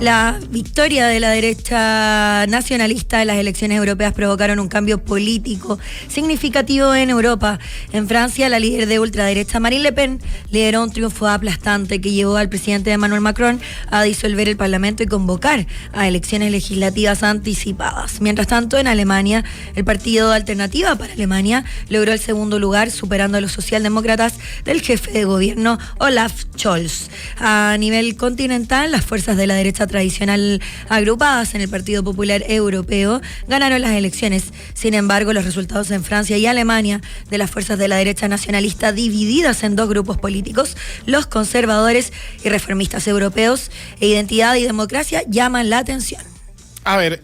La victoria de la derecha nacionalista en las elecciones europeas provocaron un cambio político significativo en Europa. En Francia, la líder de ultraderecha Marine Le Pen lideró un triunfo aplastante que llevó al presidente Emmanuel Macron a disolver el Parlamento y convocar a elecciones legislativas anticipadas. Mientras tanto, en Alemania, el partido Alternativa para Alemania logró el segundo lugar, superando a los socialdemócratas del jefe de gobierno Olaf Scholz. A nivel continental, las fuerzas de la derecha tradicional agrupadas en el Partido Popular Europeo ganaron las elecciones. Sin embargo, los resultados en Francia y Alemania de las fuerzas de la derecha nacionalista divididas en dos grupos políticos, los conservadores y reformistas europeos e Identidad y Democracia, llaman la atención. A ver,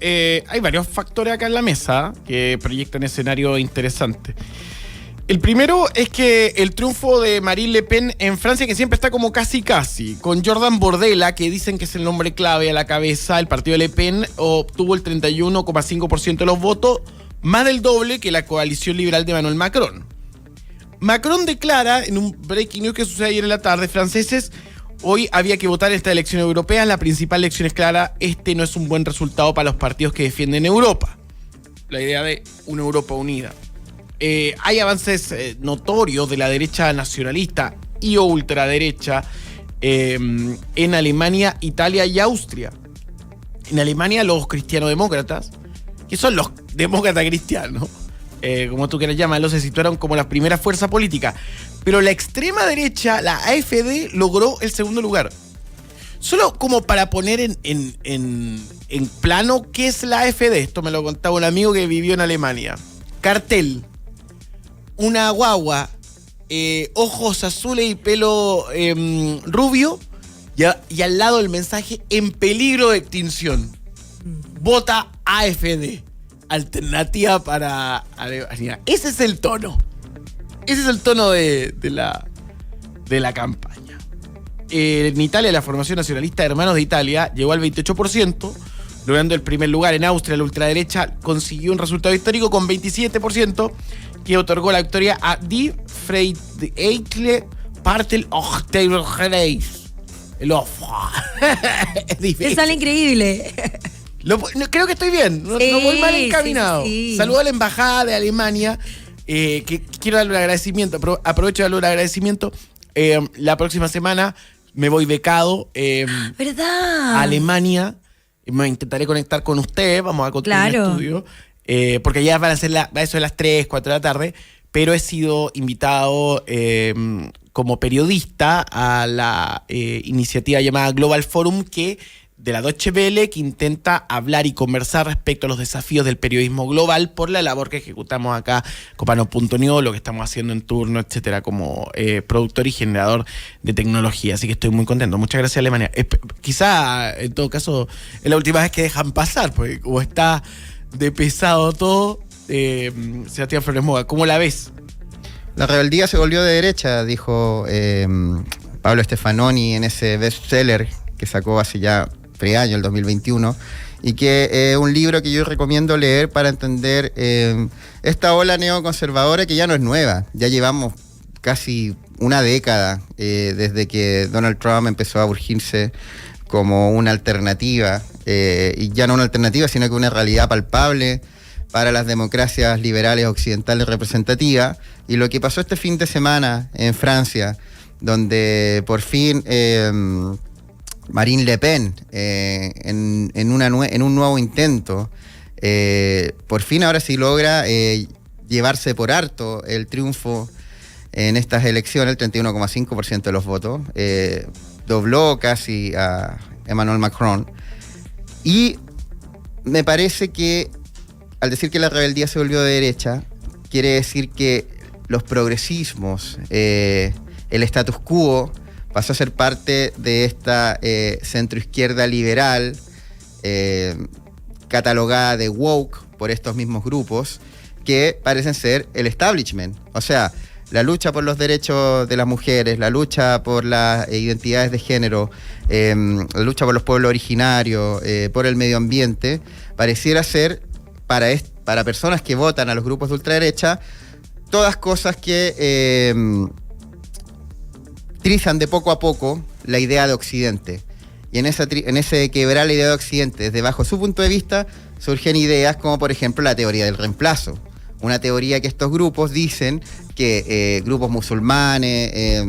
hay varios factores acá en la mesa que proyectan escenario interesante. El primero es que el triunfo de Marine Le Pen en Francia, que siempre está como casi, con Jordan Bardella, que dicen que es el nombre clave a la cabeza, el partido de Le Pen obtuvo el 31,5% de los votos, más del doble que la coalición liberal de Emmanuel Macron. Macron declara, en un breaking news que sucede ayer en la tarde, franceses, hoy había que votar en esta elección europea, la principal lección es clara, este no es un buen resultado para los partidos que defienden Europa. La idea de una Europa unida. Hay avances notorios de la derecha nacionalista y o ultraderecha en Alemania, Italia y Austria. En Alemania los cristianodemócratas, que son los demócratas cristianos, como tú quieras llamarlo, se situaron como la primera fuerza política. Pero la extrema derecha, la AfD, logró el segundo lugar. Solo como para poner en plano qué es la AfD. Esto me lo contaba un amigo que vivió en Alemania. Cartel. Una guagua, ojos azules y pelo rubio, y al lado el mensaje: en peligro de extinción. Vota AfD. Alternativa para Alemania. Ese es el tono. Ese es el tono de la campaña. En Italia, la formación nacionalista Hermanos de Italia llegó al 28%, logrando el primer lugar. En Austria, la ultraderecha consiguió un resultado histórico con 27%, que otorgó la victoria a Die Freiheitliche Partei der Reis. Es difícil. Te sale increíble. Creo que estoy bien, no voy mal encaminado. Sí. Saludo a la embajada de Alemania, que quiero darle un agradecimiento, aprovecho de darle un agradecimiento. La próxima semana me voy becado ¿Verdad? a Alemania. Me intentaré conectar con ustedes, vamos a continuar el estudio. Porque ya van a ser eso de las 3, 4 de la tarde, pero he sido invitado como periodista a la iniciativa llamada Global Forum, de la Deutsche Welle, que intenta hablar y conversar respecto a los desafíos del periodismo global por la labor que ejecutamos acá, Copano.news, lo que estamos haciendo en turno, etcétera, como productor y generador de tecnología. Así que estoy muy contento. Muchas gracias, Alemania. Quizá, en todo caso, es la última vez que dejan pasar, porque como está de pesado todo, Sebastián Flores Moga, ¿cómo la ves? La rebeldía se volvió de derecha, dijo Pablo Stefanoni en ese bestseller que sacó hace ya 3 años, el 2021, y que es un libro que yo recomiendo leer para entender esta ola neoconservadora que ya no es nueva. Ya llevamos casi una década desde que Donald Trump empezó a urgirse como una alternativa, y ya no una alternativa, sino que una realidad palpable para las democracias liberales occidentales representativas. Y lo que pasó este fin de semana en Francia, donde por fin Marine Le Pen, en un nuevo intento, por fin ahora sí logra llevarse por harto el triunfo en estas elecciones, el 31,5% de los votos, dobló casi a Emmanuel Macron. Y me parece que al decir que la rebeldía se volvió de derecha, quiere decir que los progresismos, el status quo, pasó a ser parte de esta centroizquierda liberal, catalogada de woke por estos mismos grupos, que parecen ser el establishment. O sea, la lucha por los derechos de las mujeres, la lucha por las identidades de género, la lucha por los pueblos originarios, por el medio ambiente, pareciera ser para personas que votan a los grupos de ultraderecha, todas cosas que trizan de poco a poco la idea de Occidente. Y en ese quebrar la idea de Occidente, desde bajo su punto de vista, surgen ideas como, por ejemplo, la teoría del reemplazo. Una teoría que estos grupos dicen que grupos musulmanes,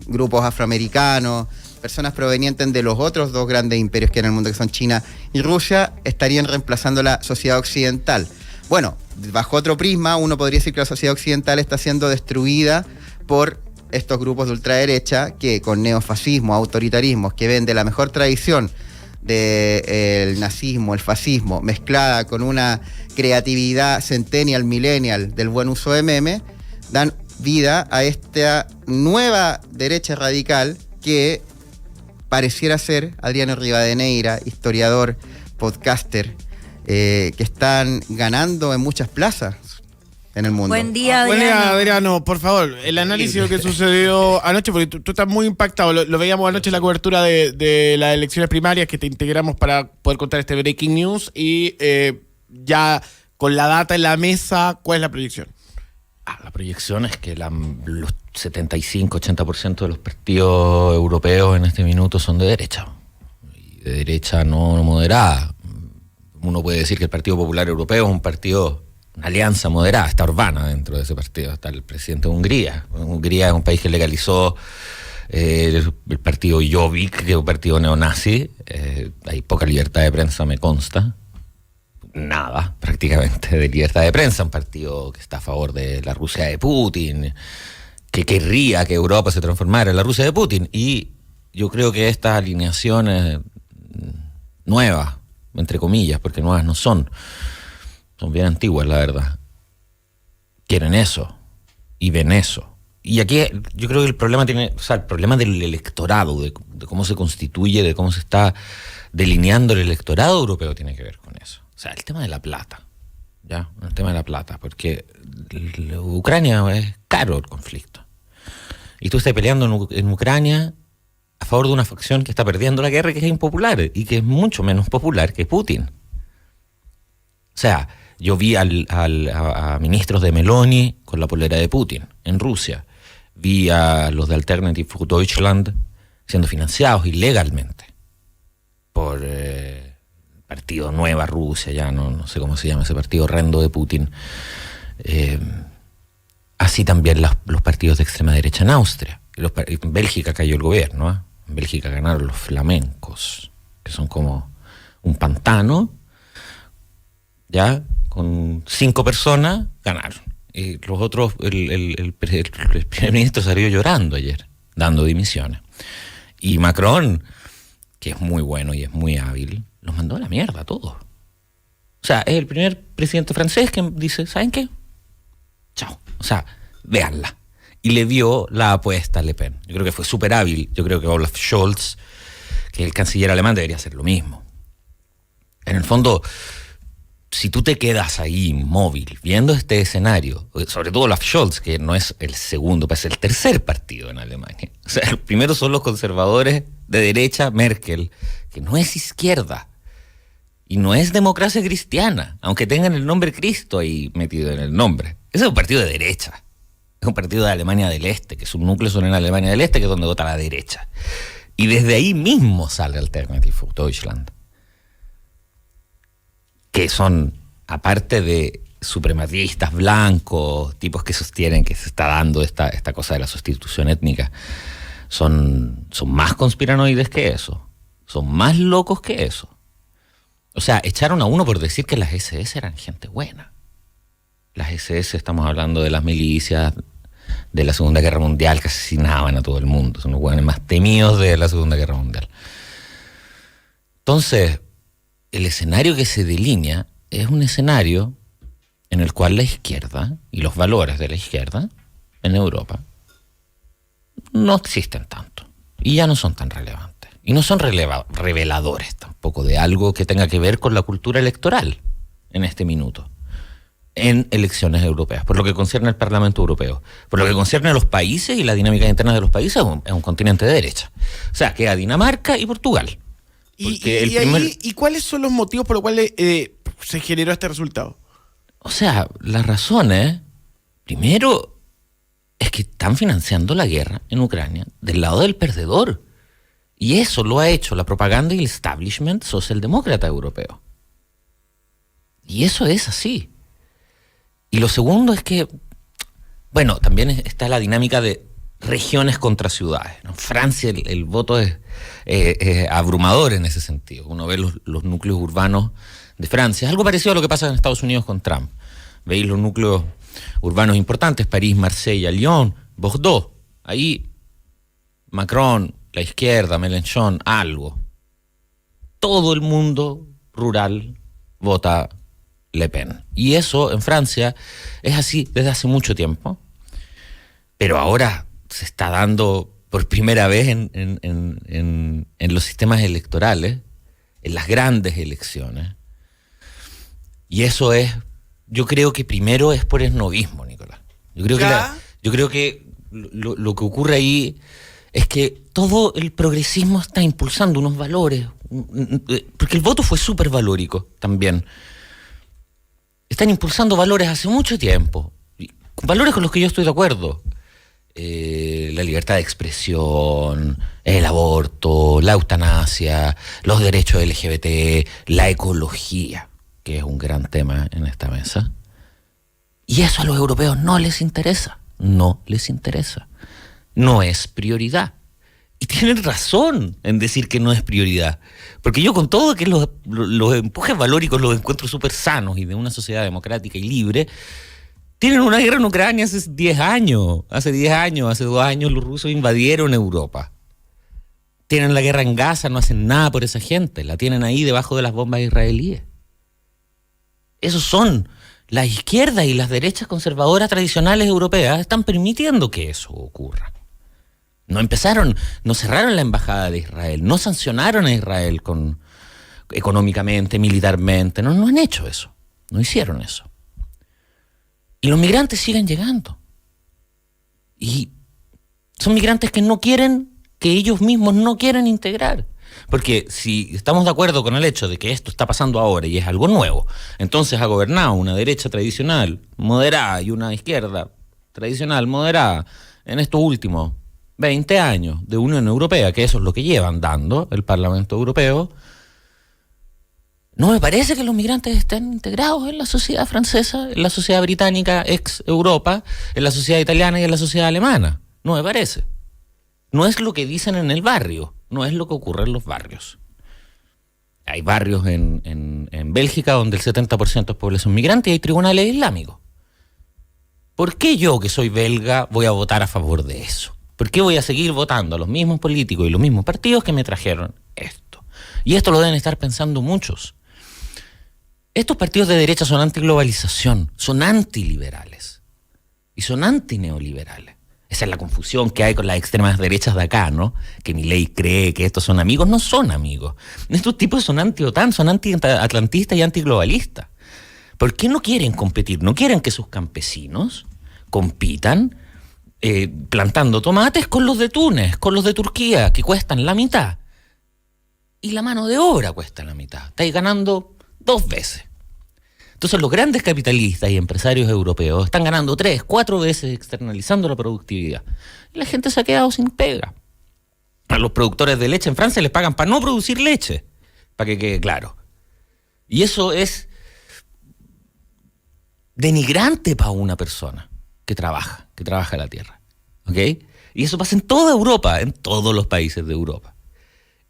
grupos afroamericanos, personas provenientes de los otros dos grandes imperios que hay en el mundo, que son China y Rusia, estarían reemplazando la sociedad occidental. Bueno, bajo otro prisma, uno podría decir que la sociedad occidental está siendo destruida por estos grupos de ultraderecha que con neofascismo, autoritarismos, que ven de la mejor tradición del nazismo, el fascismo, mezclada con una creatividad centennial, millennial del buen uso de memes, dan vida a esta nueva derecha radical que pareciera ser Adriano Rivadeneira, historiador, podcaster, que están ganando en muchas plazas en el mundo. Buen día, Buen Adriano. día, Adriano. Por favor, el análisis de lo que sucedió anoche, porque tú estás muy impactado. Lo veíamos anoche en la cobertura de las elecciones primarias que te integramos para poder contar este breaking news. Y ya con la data en la mesa, ¿cuál es la proyección? La proyección es que los 75-80% de los partidos europeos en este minuto son de derecha. Y de derecha no moderada. Uno puede decir que el Partido Popular Europeo es un partido, una alianza moderada, está Orbán dentro de ese partido, está el presidente de Hungría. Hungría es un país que legalizó el partido Jobbik, que es un partido neonazi. Hay poca libertad de prensa, me consta. Nada, prácticamente, de libertad de prensa. Un partido que está a favor de la Rusia de Putin, que querría que Europa se transformara en la Rusia de Putin. Y yo creo que estas alineaciones nuevas, entre comillas, porque nuevas no son bien antiguas, la verdad, quieren eso y ven eso. Y aquí yo creo que el problema el problema del electorado, de cómo se constituye, de cómo se está delineando el electorado europeo, tiene que ver con eso. O sea, el tema de la plata, ¿ya? El tema de la plata, porque Ucrania es caro el conflicto. Y tú estás peleando en Ucrania a favor de una facción que está perdiendo la guerra y que es impopular, y que es mucho menos popular que Putin. O sea, yo vi a ministros de Meloni con la polera de Putin en Rusia. Vi a los de Alternative für Deutschland siendo financiados ilegalmente por partido Nueva Rusia, ya no sé cómo se llama ese partido horrendo de Putin. Así también los partidos de extrema derecha en Austria. En Bélgica cayó el gobierno, ¿eh? En Bélgica ganaron los flamencos, que son como un pantano, ya, con 5 personas ganaron. Y los otros, el primer ministro salió llorando ayer, dando dimisiones. Y Macron, que es muy bueno y es muy hábil, los mandó a la mierda a todos. O sea, es el primer presidente francés que dice, ¿saben qué? Chao. O sea, véanla. Y le dio la apuesta a Le Pen. Yo creo que fue súper hábil. Yo creo que Olaf Scholz, que es el canciller alemán, debería hacer lo mismo. En el fondo, si tú te quedas ahí inmóvil, viendo este escenario, sobre todo Olaf Scholz, que no es el segundo, es el tercer partido en Alemania. O sea, el primero son los conservadores de derecha, Merkel, que no es izquierda y no es democracia cristiana, aunque tengan el nombre Cristo ahí metido en el nombre. Ese es un partido de derecha. Es un partido de Alemania del Este, que su núcleo son en Alemania del Este, que es donde vota la derecha. Y desde ahí mismo sale Alternative für Deutschland, que son, aparte de suprematistas blancos, tipos que sostienen que se está dando esta cosa de la sustitución étnica, son más conspiranoides que eso, son más locos que eso. O sea, echaron a uno por decir que las SS eran gente buena. Las SS, estamos hablando de las milicias de la Segunda Guerra Mundial que asesinaban a todo el mundo, son los hueones más temidos de la Segunda Guerra Mundial. Entonces, el escenario que se delinea es un escenario en el cual la izquierda y los valores de la izquierda en Europa no existen tanto y ya no son tan relevantes. Y no son reveladores tampoco de algo que tenga que ver con la cultura electoral en este minuto, en elecciones europeas, por lo que concierne al Parlamento Europeo. Por lo que concierne a los países y la dinámica interna de los países, es un continente de derecha. O sea, queda Dinamarca y Portugal. ¿Y cuáles son los motivos por los cuales se generó este resultado? O sea, las razones, primero, es que están financiando la guerra en Ucrania del lado del perdedor. Y eso lo ha hecho la propaganda y el establishment socialdemócrata europeo. Y eso es así. Y lo segundo es que, bueno, también está la dinámica de regiones contra ciudades, ¿no? Francia, el voto es abrumador en ese sentido. Uno ve los núcleos urbanos de Francia. Es algo parecido a lo que pasa en Estados Unidos con Trump. Veis los núcleos urbanos importantes, París, Marsella, Lyon, Bordeaux. Ahí Macron, la izquierda, Mélenchon, algo. Todo el mundo rural vota Le Pen. Y eso en Francia es así desde hace mucho tiempo. Pero ahora se está dando por primera vez en los sistemas electorales, en las grandes elecciones. Y eso es, yo creo que primero es por esnovismo, Nicolás. Yo creo que lo que ocurre ahí es que todo el progresismo está impulsando unos valores, porque el voto fue súper valórico también. Están impulsando valores hace mucho tiempo, valores con los que yo estoy de acuerdo. La libertad de expresión, el aborto, la eutanasia, los derechos LGBT, la ecología, que es un gran tema en esta mesa. Y eso a los europeos no les interesa. No les interesa. No es prioridad. Y tienen razón en decir que no es prioridad. Porque yo con todo que los empujes valóricos los encuentro súper sanos y de una sociedad democrática y libre, tienen una guerra en Ucrania hace 10 años. Hace 10 años, hace 2 años los rusos invadieron Europa. Tienen la guerra en Gaza, no hacen nada por esa gente. La tienen ahí debajo de las bombas israelíes. Esos son las izquierdas y las derechas conservadoras tradicionales europeas están permitiendo que eso ocurra. No cerraron la embajada de Israel, no sancionaron a Israel económicamente, militarmente, no han hecho eso, no hicieron eso. Y los migrantes siguen llegando. Y son migrantes que ellos mismos no quieren integrar. Porque si estamos de acuerdo con el hecho de que esto está pasando ahora y es algo nuevo, entonces ha gobernado una derecha tradicional, moderada, y una izquierda tradicional, moderada, en estos últimos 20 años de Unión Europea, que eso es lo que llevan dando el Parlamento Europeo, no me parece que los migrantes estén integrados en la sociedad francesa, en la sociedad británica ex Europa, en la sociedad italiana y en la sociedad alemana. No me parece. No es lo que dicen en el barrio, no es lo que ocurre en los barrios. Hay barrios en Bélgica donde el 70% es población migrante y hay tribunales islámicos. ¿Por qué yo, que soy belga, voy a votar a favor de eso? ¿Por qué voy a seguir votando a los mismos políticos y los mismos partidos que me trajeron esto? Y esto lo deben estar pensando muchos. Estos partidos de derecha son antiglobalización, son antiliberales y son antineoliberales. Esa es la confusión que hay con las extremas derechas de acá, ¿no? Que Milei cree que estos son amigos. No son amigos. Estos tipos son anti-OTAN, son anti-atlantistas y antiglobalistas. ¿Por qué no quieren competir? No quieren que sus campesinos compitan plantando tomates con los de Túnez, con los de Turquía, que cuestan la mitad. Y la mano de obra cuesta la mitad. Estáis ganando 2 veces. Entonces los grandes capitalistas y empresarios europeos están ganando 3, 4 veces externalizando la productividad. Y la gente se ha quedado sin pega. A los productores de leche en Francia les pagan para no producir leche, para que quede claro. Y eso es denigrante para una persona que trabaja la tierra. ¿Ok? Y eso pasa en toda Europa, en todos los países de Europa.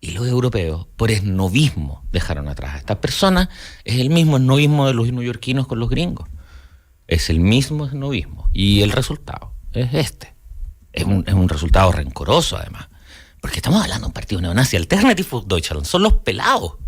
Y los europeos, por esnovismo, dejaron atrás a estas personas. Es el mismo esnovismo de los neoyorquinos con los gringos. Es el mismo esnovismo. Y el resultado es este. Es un resultado rencoroso, además. Porque estamos hablando de un partido neonazi. Alternative für Deutschland son los pelados.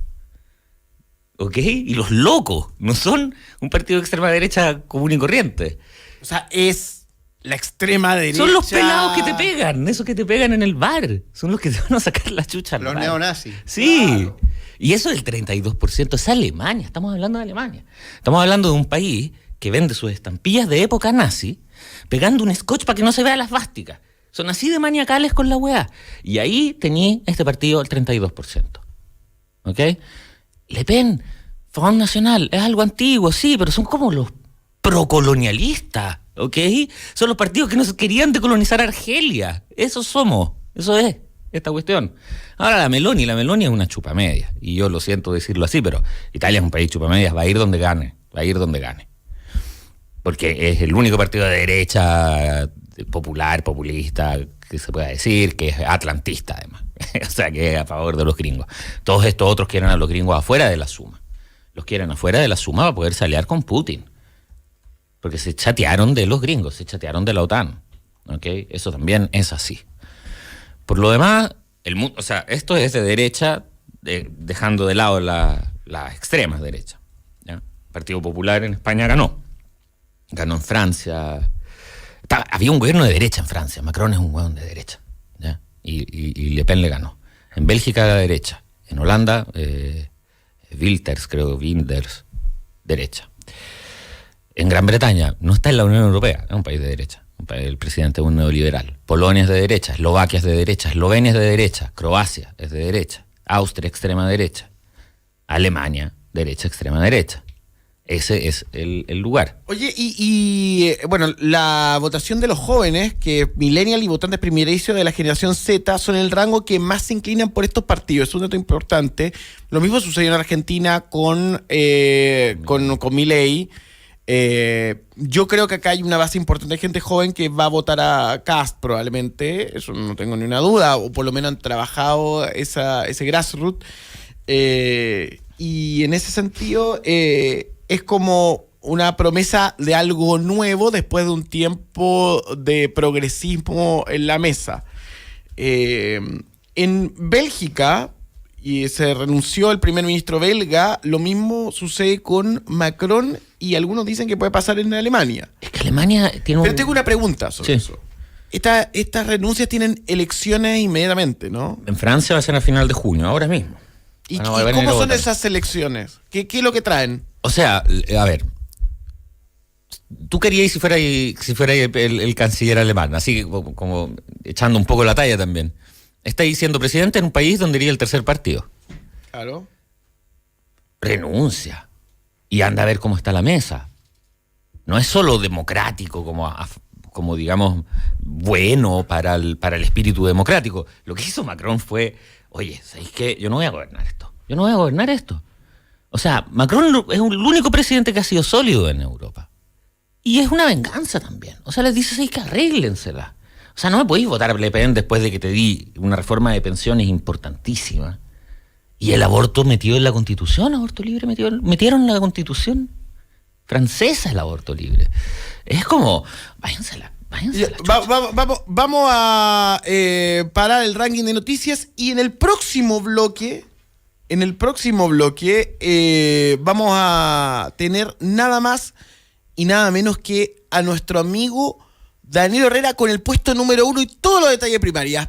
¿Ok? Y los locos. No son un partido de extrema derecha común y corriente. O sea, es la extrema derecha. Son los pelados que te pegan, esos que te pegan en el bar. Son los que te van a sacar la chucha al Los bar. neonazis. Sí. Claro. Y eso del 32% es Alemania. Estamos hablando de Alemania. Estamos hablando de un país que vende sus estampillas de época nazi pegando un scotch para que no se vea las svásticas. Son así de maniacales con la weá. Y ahí tenía este partido el 32%. ¿Ok? Le Pen, Front National, es algo antiguo, sí, pero son como los procolonialistas. ¿Ok? Son los partidos que nos querían decolonizar Argelia. Esos somos. Eso es. esta cuestión. Ahora la Meloni es una chupamedia, y yo lo siento decirlo así, pero Italia es un país chupamedias, va a ir donde gane, porque es el único partido de derecha popular, populista, que se pueda decir, que es atlantista además, o sea, que es a favor de los gringos. Todos estos otros quieren a los gringos afuera de la suma, los quieren afuera de la suma para poder aliar con Putin, porque se chatearon de los gringos, se chatearon de la OTAN, ¿okay? Eso también es así. Por lo demás, o sea, esto es de derecha, dejando de lado las extremas derechas, ¿ya? El Partido Popular en España ganó en Francia. Había un gobierno de derecha en Francia, Macron es un hueón de derecha, ¿ya? Y Le Pen le ganó. En Bélgica de derecha, en Holanda Wilders, derecha. En Gran Bretaña no está en la Unión Europea, es un país de derecha. El presidente es un neoliberal. Polonia es de derecha, Eslovaquia es de derecha, Eslovenia es de derecha, Croacia es de derecha, Austria extrema derecha, Alemania derecha extrema derecha. Ese es el lugar. Oye, bueno, la votación de los jóvenes, que millennial y votantes primerizos de la generación Z, son el rango que más se inclinan por estos partidos. Es un dato importante. Lo mismo sucedió en Argentina con Milei. Yo creo que acá hay una base importante de gente joven que va a votar a Kast probablemente, eso no tengo ni una duda, o por lo menos han trabajado ese grassroots, y en ese sentido es como una promesa de algo nuevo después de un tiempo de progresismo en la mesa. En Bélgica, y se renunció el primer ministro belga, lo mismo sucede con Macron, y algunos dicen que puede pasar en Alemania. Es que Alemania tiene Pero tengo una pregunta sobre eso. Estas renuncias tienen elecciones inmediatamente, ¿no? En Francia va a ser a final de junio, ahora mismo. ¿Y cómo son esas elecciones? ¿Qué es lo que traen? O sea, a ver, tú querías si fuera el canciller alemán, así como echando un poco la talla también. Estáis siendo presidente en un país donde iría el tercer partido. Claro. Renuncia. Y anda a ver cómo está la mesa. No es solo democrático, como digamos, bueno para el espíritu democrático. Lo que hizo Macron fue, oye, ¿sabéis qué? Yo no voy a gobernar esto. O sea, Macron es el único presidente que ha sido sólido en Europa. Y es una venganza también. O sea, les dice, ¿sabéis qué? Arréglensela. O sea, no me podéis votar a Le Pen después de que te di una reforma de pensiones importantísima. Y el aborto metido en la Constitución, aborto libre metieron en la Constitución francesa el aborto libre. Es como, váyansela. Vamos a parar el ranking de noticias, y en el próximo bloque vamos a tener nada más y nada menos que a nuestro amigo Daniel Herrera con el puesto número 1 y todos los detalles primarias.